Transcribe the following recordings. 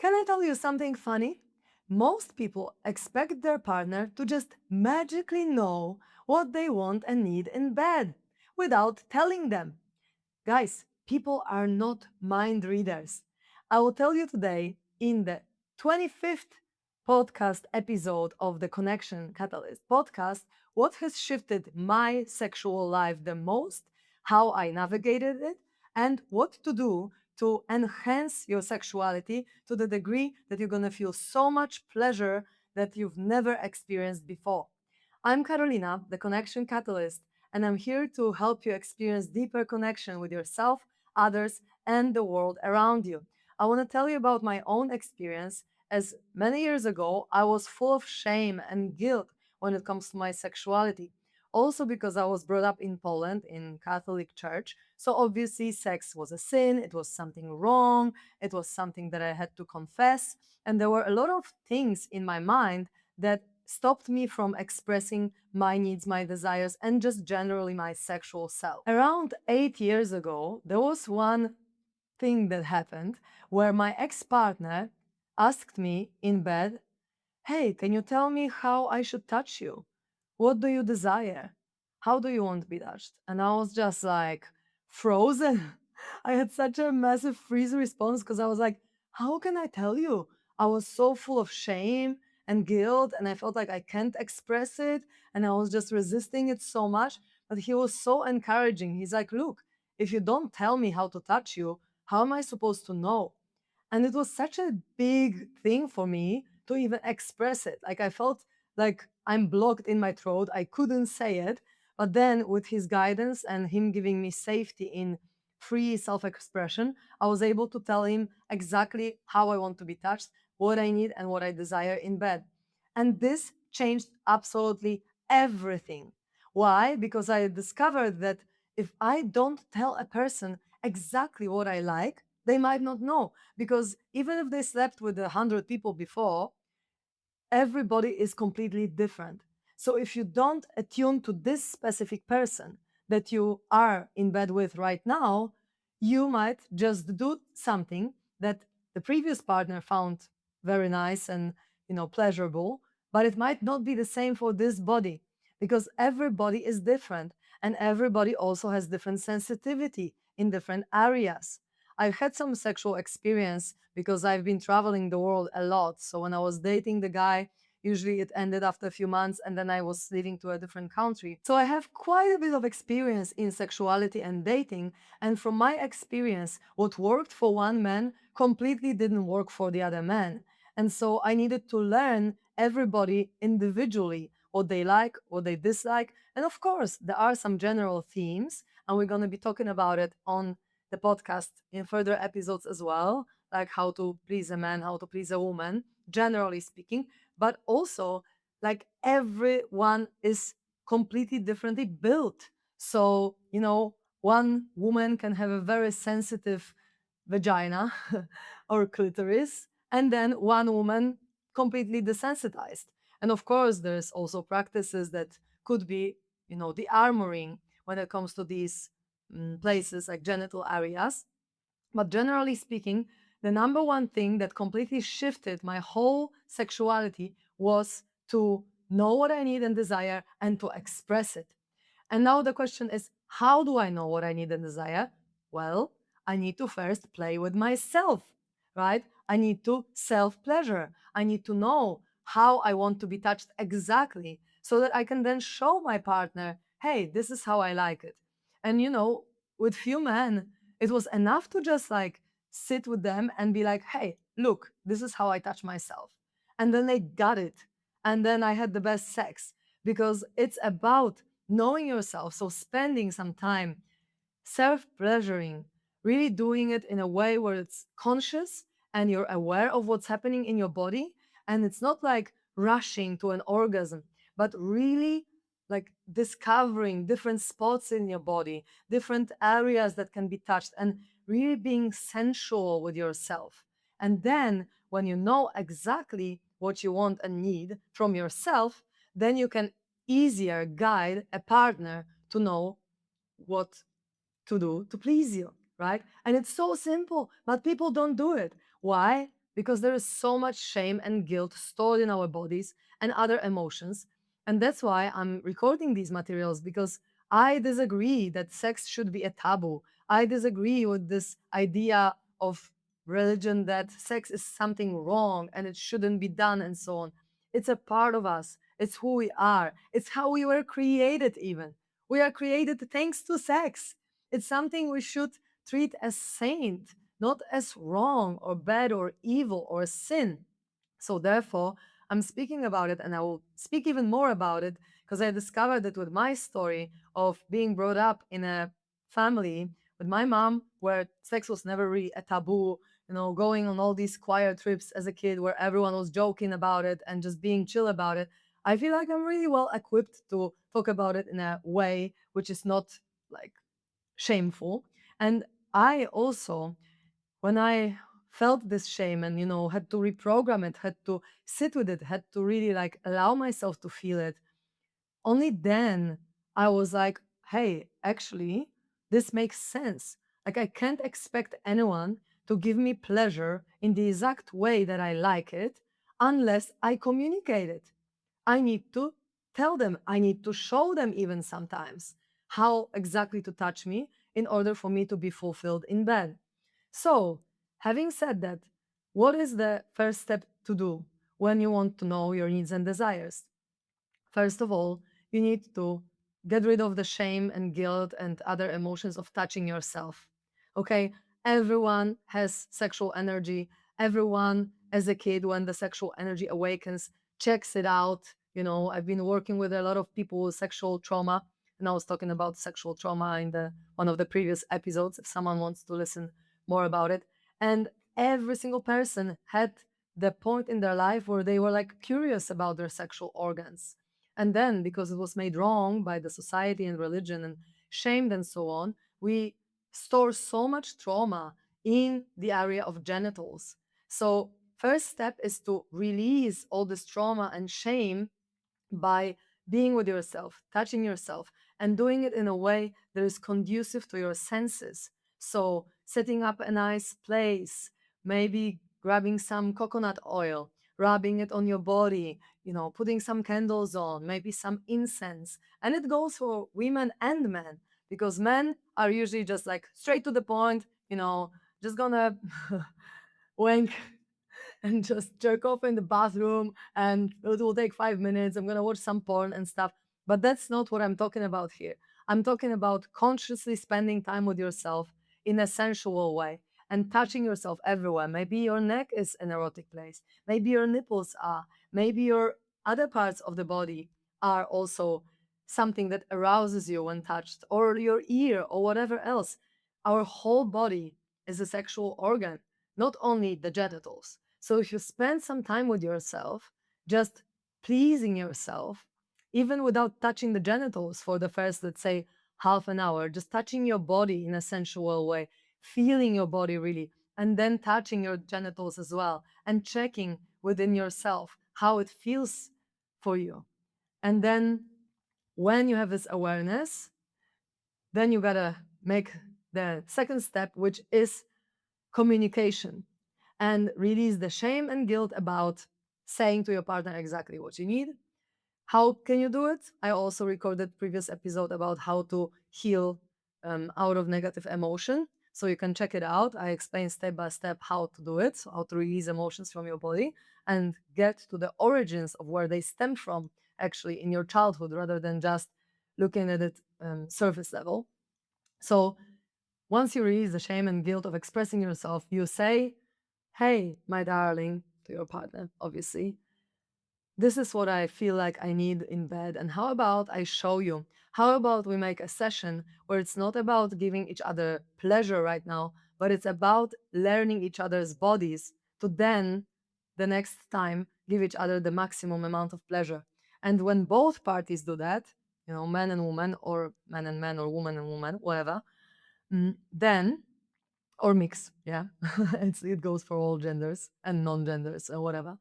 Can I tell you something funny? Most people expect their partner to just magically know what they want and need in bed without telling them. Guys, people are not mind readers. I will tell you today in the 25th podcast episode of the Connection Catalyst podcast what has shifted my sexual life the most, how I navigated it, and what to do to enhance your sexuality to the degree that you're going to feel so much pleasure that you've never experienced before. I'm Karolina, the Connection Catalyst, and I'm here to help you experience deeper connection with yourself, others, and the world around you. I want to tell you about my own experience, as many years ago I was full of shame and guilt when it comes to my sexuality. Also, because I was brought up in Poland in Catholic Church, so obviously sex was a sin, it was something wrong, it was something that I had to confess, and there were a lot of things in my mind that stopped me from expressing my needs, my desires, and just generally my sexual self. Around 8 years ago, there was one thing that happened where my ex partner asked me in bed, "Hey, can you tell me how I should touch you? What do you desire? How do you want to be touched?" And I was just like frozen. I had such a massive freeze response because I was like, how can I tell you? I was so full of shame and guilt, and I felt like I can't express it. And I was just resisting it so much. But he was so encouraging. He's like, look, if you don't tell me how to touch you, how am I supposed to know? And it was such a big thing for me to even express it. Like I felt like I'm blocked in my throat. I couldn't say it. But then with his guidance and him giving me safety in free self-expression, I was able to tell him exactly how I want to be touched, what I need and what I desire in bed. And this changed absolutely everything. Why? Because I discovered that if I don't tell a person exactly what I like, they might not know. Because even if they slept with 100 people before, everybody is completely different. So if you don't attune to this specific person that you are in bed with right now, you might just do something that the previous partner found very nice and pleasurable, but it might not be the same for this body because everybody is different and everybody also has different sensitivity in different areas. I've had some sexual experience because I've been traveling the world a lot. So when I was dating the guy, usually it ended after a few months and then I was leaving to a different country. So I have quite a bit of experience in sexuality and dating. And from my experience, what worked for one man completely didn't work for the other man. And so I needed to learn everybody individually, what they like, what they dislike. And of course, there are some general themes, and we're going to be talking about it on the podcast in further episodes as well, like how to please a man, how to please a woman, generally speaking, but also like everyone is completely differently built. So, one woman can have a very sensitive vagina or clitoris, and then one woman completely desensitized. And of course, there's also practices that could be, the armoring when it comes to these places like genital areas. But generally speaking, the number one thing that completely shifted my whole sexuality was to know what I need and desire and to express it. And now the question is, how do I know what I need and desire? Well, I need to first play with myself, right? I need to self pleasure. I need to know how I want to be touched exactly so that I can then show my partner, hey, this is how I like it. And with few men, it was enough to just like sit with them and be like, hey, look, this is how I touch myself. And then they got it. And then I had the best sex because it's about knowing yourself. So spending some time self-pleasuring, really doing it in a way where it's conscious and you're aware of what's happening in your body. And it's not like rushing to an orgasm, but really like discovering different spots in your body, different areas that can be touched, and really being sensual with yourself. And then when you know exactly what you want and need from yourself, then you can easier guide a partner to know what to do to please you, right? And it's so simple, but people don't do it. Why? because there is so much shame and guilt stored in our bodies and other emotions. And that's why I'm recording these materials, because I disagree that sex should be a taboo. I disagree with this idea of religion that sex is something wrong and it shouldn't be done and so on. It's a part of us. It's who we are. It's how we were created, even. We are created thanks to sex. It's something we should treat as saint, not as wrong or bad or evil or sin. So, therefore, I'm speaking about it, and I will speak even more about it because I discovered that with my story of being brought up in a family with my mom where sex was never really a taboo, going on all these choir trips as a kid where everyone was joking about it and just being chill about it. I feel like I'm really well equipped to talk about it in a way which is not like shameful. And I also, when I felt this shame and, had to reprogram it, had to sit with it, had to really like allow myself to feel it, only then I was like, hey, actually, this makes sense. Like, I can't expect anyone to give me pleasure in the exact way that I like it unless I communicate it. I need to tell them, I need to show them even sometimes how exactly to touch me in order for me to be fulfilled in bed. So, having said that, what is the first step to do when you want to know your needs and desires? First of all, you need to get rid of the shame and guilt and other emotions of touching yourself. Okay? Everyone has sexual energy. Everyone, as a kid, when the sexual energy awakens, checks it out. I've been working with a lot of people with sexual trauma, and I was talking about sexual trauma in the one of the previous episodes, if someone wants to listen more about it. And every single person had the point in their life where they were like curious about their sexual organs, and then, because it was made wrong by the society and religion and shamed and so on, we store so much trauma in the area of genitals. So, first step is to release all this trauma and shame by being with yourself, touching yourself, and doing it in a way that is conducive to your senses. So, setting up a nice place, maybe grabbing some coconut oil, rubbing it on your body, putting some candles on, maybe some incense. And it goes for women and men, because men are usually just like straight to the point, just gonna wank and just jerk off in the bathroom, and it will take 5 minutes. I'm gonna watch some porn and stuff. But that's not what I'm talking about here. I'm talking about consciously spending time with yourself in a sensual way and touching yourself everywhere. Maybe your neck is an erotic place. Maybe your nipples are. Maybe your other parts of the body are also something that arouses you when touched, or your ear, or whatever else. Our whole body is a sexual organ, not only the genitals. So if you spend some time with yourself, just pleasing yourself, even without touching the genitals for the first, let's say, half an hour, just touching your body in a sensual way, feeling your body really, and then touching your genitals as well, and checking within yourself how it feels for you. And then when you have this awareness, then you gotta make the second step, which is communication, and release the shame and guilt about saying to your partner exactly what you need. How can you do it? I also recorded previous episode about how to heal out of negative emotion. So you can check it out. I explain step by step how to do it, so how to release emotions from your body and get to the origins of where they stem from actually in your childhood, rather than just looking at it surface level. So once you release the shame and guilt of expressing yourself, you say, hey, my darling, to your partner, obviously, this is what I feel like I need in bed. And how about I show you? How about we make a session where it's not about giving each other pleasure right now, but it's about learning each other's bodies to then, the next time, give each other the maximum amount of pleasure. And when both parties do that, man and woman, or man and man, or woman and woman, whatever, then, or mix, yeah, it goes for all genders and non-genders and whatever.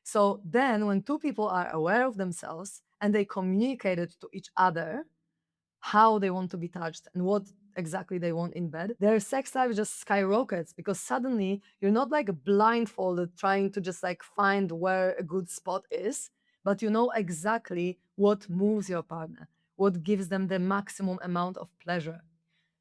So then when two people are aware of themselves and they communicate it to each other, how they want to be touched and what exactly they want in bed, their sex life just skyrockets because suddenly you're not like blindfolded trying to just like find where a good spot is, but you know exactly what moves your partner, what gives them the maximum amount of pleasure.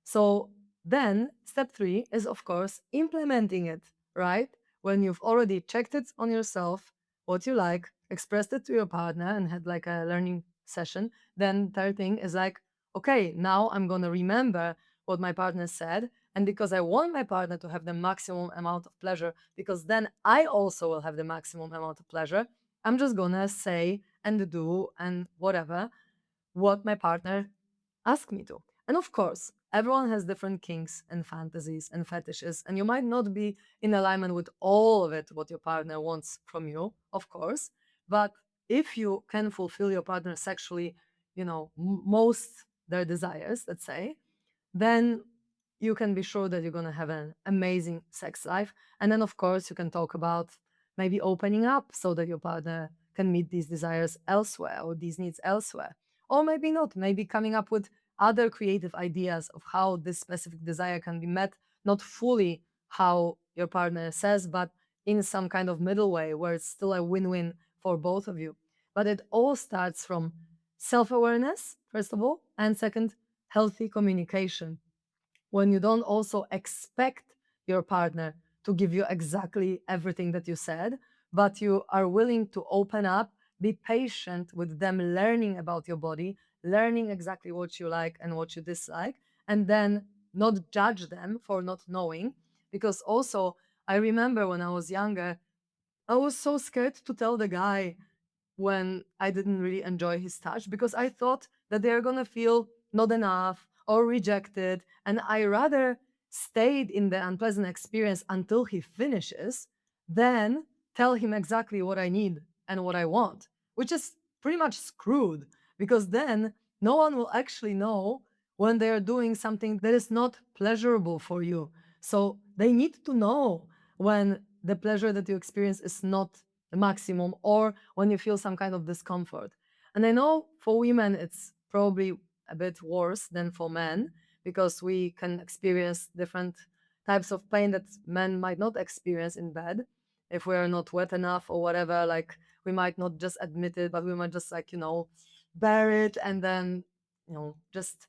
So then step three is, of course, implementing it, right? When you've already checked it on yourself, what you like, expressed it to your partner, and had like a learning session, then third thing is like, okay, now I'm going to remember what my partner said. And because I want my partner to have the maximum amount of pleasure, because then I also will have the maximum amount of pleasure, I'm just going to say and do and whatever what my partner asked me to. And of course, everyone has different kinks and fantasies and fetishes, and you might not be in alignment with all of it, what your partner wants from you, of course. But if you can fulfill your partner sexually, most their desires, let's say, then you can be sure that you're going to have an amazing sex life. And then, of course, you can talk about maybe opening up so that your partner can meet these desires elsewhere or these needs elsewhere. Or maybe not, maybe coming up with other creative ideas of how this specific desire can be met, not fully how your partner says, but in some kind of middle way where it's still a win win for both of you. But it all starts from self awareness, first of all, and second, healthy communication. When you don't also expect your partner to give you exactly everything that you said, but you are willing to open up, be patient with them learning about your body, learning exactly what you like and what you dislike, and then not judge them for not knowing. Because also, I remember when I was younger, I was so scared to tell the guy when I didn't really enjoy his touch because I thought that they're gonna feel not enough or rejected. And I rather stayed in the unpleasant experience until he finishes than tell him exactly what I need and what I want, which is pretty much screwed because then no one will actually know when they are doing something that is not pleasurable for you. So they need to know when the pleasure that you experience is not the maximum or when you feel some kind of discomfort. And I know for women it's probably a bit worse than for men because we can experience different types of pain that men might not experience in bed if we're not wet enough or whatever. Like we might not just admit it, but we might just like bear it and then just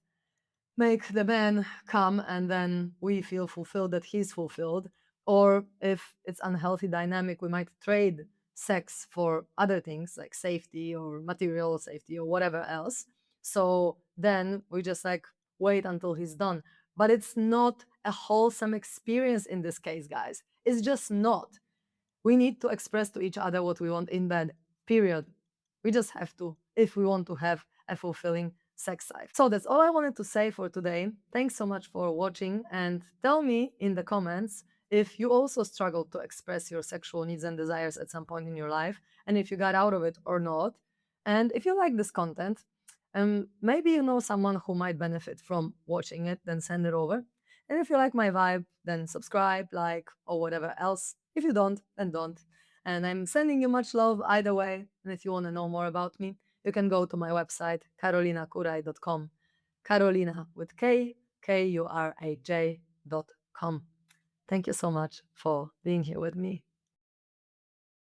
make the man come and then we feel fulfilled that he's fulfilled. Or if it's unhealthy dynamic, we might trade sex for other things like safety or material safety or whatever else. So then we just like wait until he's done. But it's not a wholesome experience in this case, guys. It's just not. We need to express to each other what we want in bed, period. We just have to if we want to have a fulfilling sex life. So that's all I wanted to say for today. Thanks so much for watching and tell me in the comments if you also struggled to express your sexual needs and desires at some point in your life and if you got out of it or not. And if you like this content, maybe you know someone who might benefit from watching it, then send it over. And if you like my vibe, then subscribe, like, or whatever else. If you don't, then don't. And I'm sending you much love either way. And if you want to know more about me, you can go to my website, karolinakuraj.com. Karolina with Kuraj.com. Thank you so much for being here with me.